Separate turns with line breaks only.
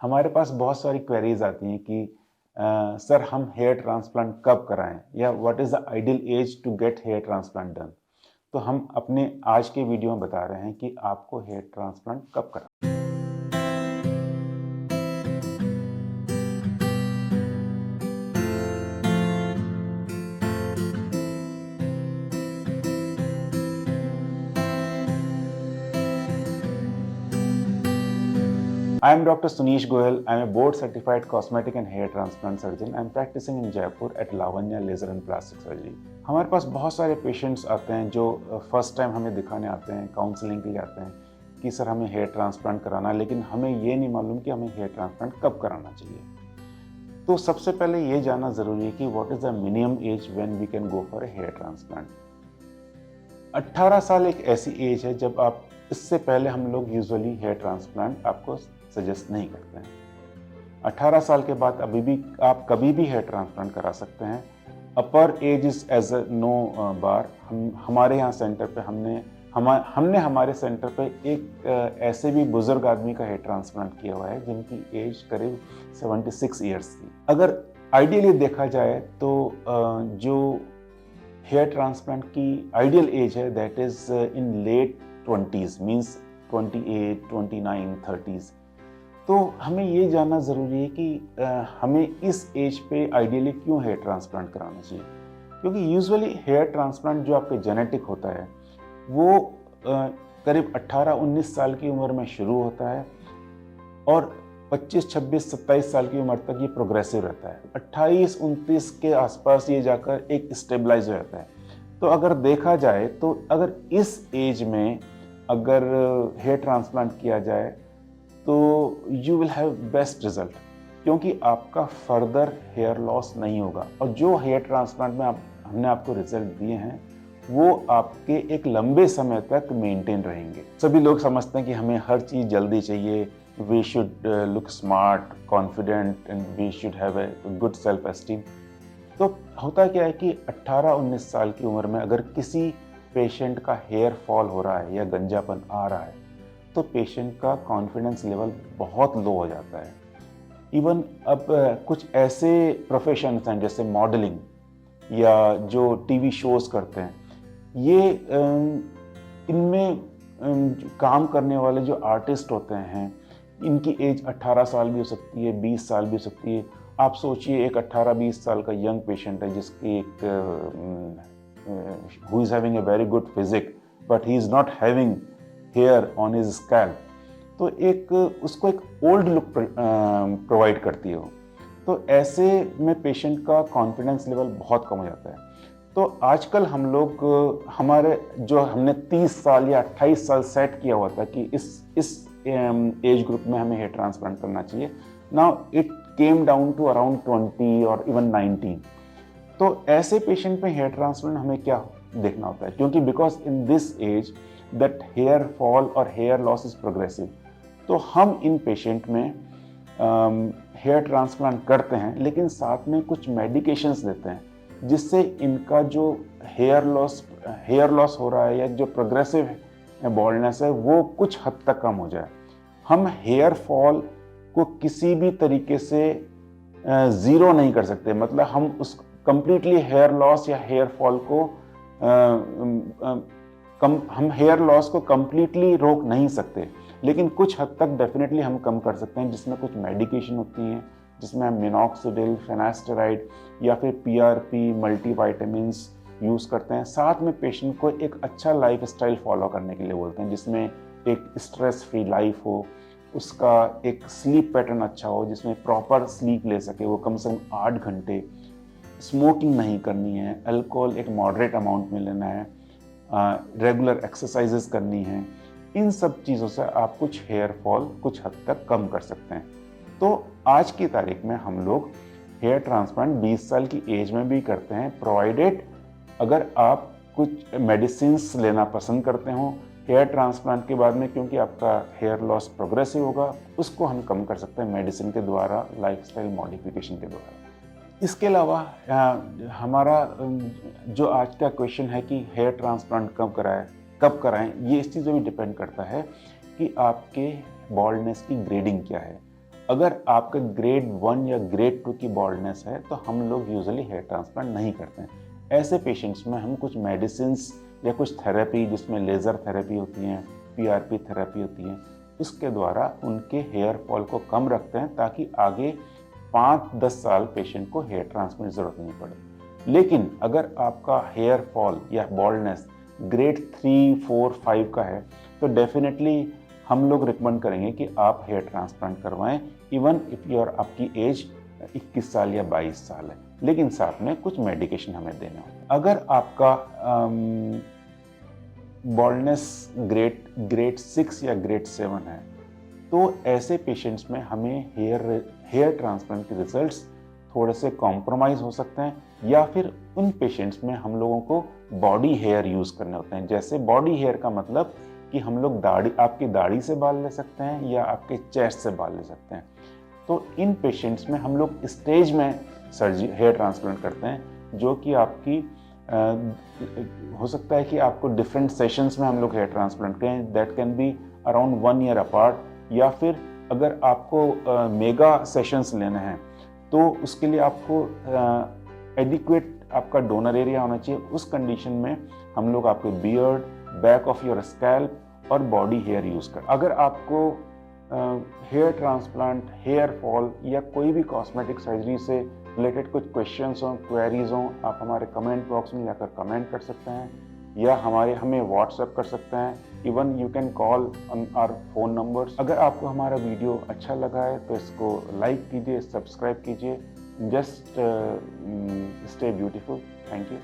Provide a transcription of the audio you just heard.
हमारे पास बहुत सारी क्वेरीज आती हैं कि सर हम हेयर ट्रांसप्लांट कब कराएं या what is the ideal age to get hair transplant done. तो हम अपने आज के वीडियो में बता रहे हैं कि आपको हेयर ट्रांसप्लांट कब कराएं। I am Dr. Sunish Goyal. I am a board certified cosmetic and hair transplant surgeon. I am practicing in Jaipur at Lavanya Laser and Plastic Surgery. हमारे पास बहुत सारे पेशेंट्स आते हैं जो फर्स्ट टाइम हमें दिखाने आते हैं, काउंसलिंग के लिए आते हैं कि सर हमें हेयर ट्रांसप्लांट कराना है, लेकिन हमें ये नहीं मालूम कि हमें हेयर ट्रांसप्लांट कब कराना चाहिए। तो सबसे पहले ये जानना ज़रूरी है कि what is the minimum age when we can go for a hair transplant. 18 साल एक ऐसी एज है जब आप इससे पहले हम लोग यूजुअली हेयर ट्रांसप्लांट आपको सजेस्ट नहीं करते हैं। 18 साल के बाद अभी भी आप कभी भी हेयर ट्रांसप्लांट करा सकते हैं। Upper age is age a no bar. हमारे यहाँ सेंटर पे हमने हमारे सेंटर पे एक ऐसे भी बुजुर्ग आदमी का हेयर ट्रांसप्लांट किया हुआ है जिनकी एज करीब 76 ईयर्स थी। अगर आइडियली देखा जाए तो जो हेयर ट्रांसप्लांट की आइडियल एज है that is in late 20s, means 28, 29, 30s। तो हमें ये जानना ज़रूरी है कि हमें इस एज पे आइडियली क्यों हेयर ट्रांसप्लांट कराना चाहिए, क्योंकि यूजुअली हेयर ट्रांसप्लांट जो आपके जेनेटिक होता है वो करीब 18-19 साल की उम्र में शुरू होता है और 25, 26, 27 साल की उम्र तक ये प्रोग्रेसिव रहता है। 28-29 के आसपास ये जाकर एक स्टेबलाइज हो जाता है। तो अगर देखा जाए तो अगर इस एज में अगर हेयर ट्रांसप्लांट किया जाए तो you will have best result, क्योंकि आपका फर्दर हेयर लॉस नहीं होगा और जो हेयर ट्रांसप्लांट में हमने आपको रिजल्ट दिए हैं वो आपके एक लंबे समय तक मेंटेन रहेंगे। सभी लोग समझते हैं कि हमें हर चीज़ जल्दी चाहिए, we should look smart, confident and we should have a good self esteem. तो होता क्या है कि 18-19 साल की उम्र में अगर किसी पेशेंट का हेयर फॉल हो रहा है या गंजापन आ रहा है तो पेशेंट का कॉन्फिडेंस लेवल बहुत लो हो जाता है। इवन अब कुछ ऐसे प्रोफेशंस हैं जैसे मॉडलिंग या जो टीवी शोज़ करते हैं, ये इनमें काम करने वाले जो आर्टिस्ट होते हैं इनकी एज 18 साल भी हो सकती है, 20 साल भी हो सकती है। आप सोचिए एक 18-20 साल का यंग पेशेंट है जिसकी एक who is having a very good physique but he is not having hair on his scalp, तो एक उसको एक ओल्ड लुक प्रोवाइड करती है वो। तो ऐसे में पेशेंट का कॉन्फिडेंस लेवल बहुत कम हो जाता है। तो आजकल हम लोग हमारे जो हमने 30 साल या 28 साल सेट किया हुआ था कि इस एज ग्रुप में हमें हेयर ट्रांसप्लांट करना चाहिए, now it came down to around 20 और इवन 19। तो ऐसे पेशेंट में हेयर ट्रांसप्लांट हमें क्या देखना होता है, क्योंकि because in this age that hair fall और हेयर लॉस इज प्रोग्रेसिव, तो हम इन पेशेंट में हेयर ट्रांसप्लांट करते हैं लेकिन साथ में कुछ मेडिकेशंस देते हैं जिससे इनका जो हेयर लॉस हो रहा है या जो प्रोग्रेसिव बॉल्डनेस है वो कुछ हद तक कम हो जाए। हम हेयर फॉल को किसी भी तरीके से ज़ीरो नहीं कर सकते, मतलब हम उस कंप्लीटली हेयर लॉस या हेयर फॉल को हम हेयर लॉस को कंप्लीटली रोक नहीं सकते, लेकिन कुछ हद तक डेफिनेटली हम कम कर सकते हैं, जिसमें कुछ मेडिकेशन होती हैं जिसमें हम मिनॉक्सिडिल, फिनास्टेराइड या फिर पीआरपी, मल्टीविटामिन्स यूज़ करते हैं। साथ में पेशेंट को एक अच्छा लाइफस्टाइल फॉलो करने के लिए बोलते हैं जिसमें एक स्ट्रेस फ्री लाइफ हो, उसका एक स्लीप पैटर्न अच्छा हो जिसमें प्रॉपर स्लीप ले सके, वो कम से कम 8 घंटे, स्मोकिंग नहीं करनी है, अल्कोहल एक मॉडरेट अमाउंट में लेना है, रेगुलर एक्सरसाइजेस करनी है। इन सब चीज़ों से आप कुछ हेयर फॉल कुछ हद तक कम कर सकते हैं। तो आज की तारीख में हम लोग हेयर ट्रांसप्लांट 20 साल की एज में भी करते हैं, प्रोवाइडेड अगर आप कुछ मेडिसिन्स लेना पसंद करते हो हेयर ट्रांसप्लांट के बाद में, क्योंकि आपका हेयर लॉस प्रोग्रेसिव होगा, उसको हम कम कर सकते हैं मेडिसिन के द्वारा, लाइफस्टाइल मॉडिफिकेशन के द्वारा। इसके अलावा हमारा जो आज का क्वेश्चन है कि हेयर ट्रांसप्लांट कब कराएं, ये इस चीज़ पे भी डिपेंड करता है कि आपके बॉल्डनेस की ग्रेडिंग क्या है। अगर आपके ग्रेड 1 या ग्रेड 2 की बॉल्डनेस है तो हम लोग यूजुअली हेयर ट्रांसप्लांट नहीं करते हैं। ऐसे पेशेंट्स में हम कुछ मेडिसिन्स या कुछ थेरेपी, जिसमें लेज़र थेरेपी होती हैं, पीआरपी थेरेपी होती है, उसके द्वारा उनके हेयर फॉल को कम रखते हैं ताकि आगे 5-10 साल पेशेंट को हेयर ट्रांसप्लांट की ज़रूरत नहीं पड़े। लेकिन अगर आपका हेयर फॉल या बॉल्डनेस ग्रेड 3, 4, 5 का है तो डेफिनेटली हम लोग रिकमेंड करेंगे कि आप हेयर ट्रांसप्लांट करवाएं, इवन इफ़ योर आपकी एज 21 साल या 22 साल है, लेकिन साथ में कुछ मेडिकेशन हमें देना होगा। अगर आपका बॉल्डनेस ग्रेड 6 या ग्रेड 7 है तो ऐसे पेशेंट्स में हमें हेयर ट्रांसप्लांट के रिजल्ट्स थोड़े से कॉम्प्रोमाइज़ हो सकते हैं, या फिर उन पेशेंट्स में हम लोगों को बॉडी हेयर यूज़ करने होते हैं। जैसे बॉडी हेयर का मतलब कि हम लोग आपकी दाढ़ी से बाल ले सकते हैं या आपके चेस्ट से बाल ले सकते हैं। तो इन पेशेंट्स में हम लोग स्टेज में हेयर ट्रांसप्लांट करते हैं, जो कि आपकी हो सकता है कि आपको डिफरेंट सेशंस में हम लोग हेयर ट्रांसप्लांट करें, that can be around 1 year apart, या फिर अगर आपको मेगा सेशंस लेने हैं तो उसके लिए आपको एडिक्वेट आपका डोनर एरिया होना चाहिए। उस कंडीशन में हम लोग आपके beard, back of your scalp और बॉडी हेयर यूज़ कर। अगर आपको हेयर ट्रांसप्लांट, हेयर फॉल या कोई भी कॉस्मेटिक सर्जरी से रिलेटेड कुछ क्वेश्चंस हों, क्वेरीज हों, आप हमारे कमेंट बॉक्स में जाकर कमेंट कर सकते हैं या हमें व्हाट्सएप कर सकते हैं। Even you can call on our phone numbers. अगर आपको हमारा वीडियो अच्छा लगा है तो इसको लाइक कीजिए, सब्सक्राइब कीजिए। Just stay beautiful. Thank you.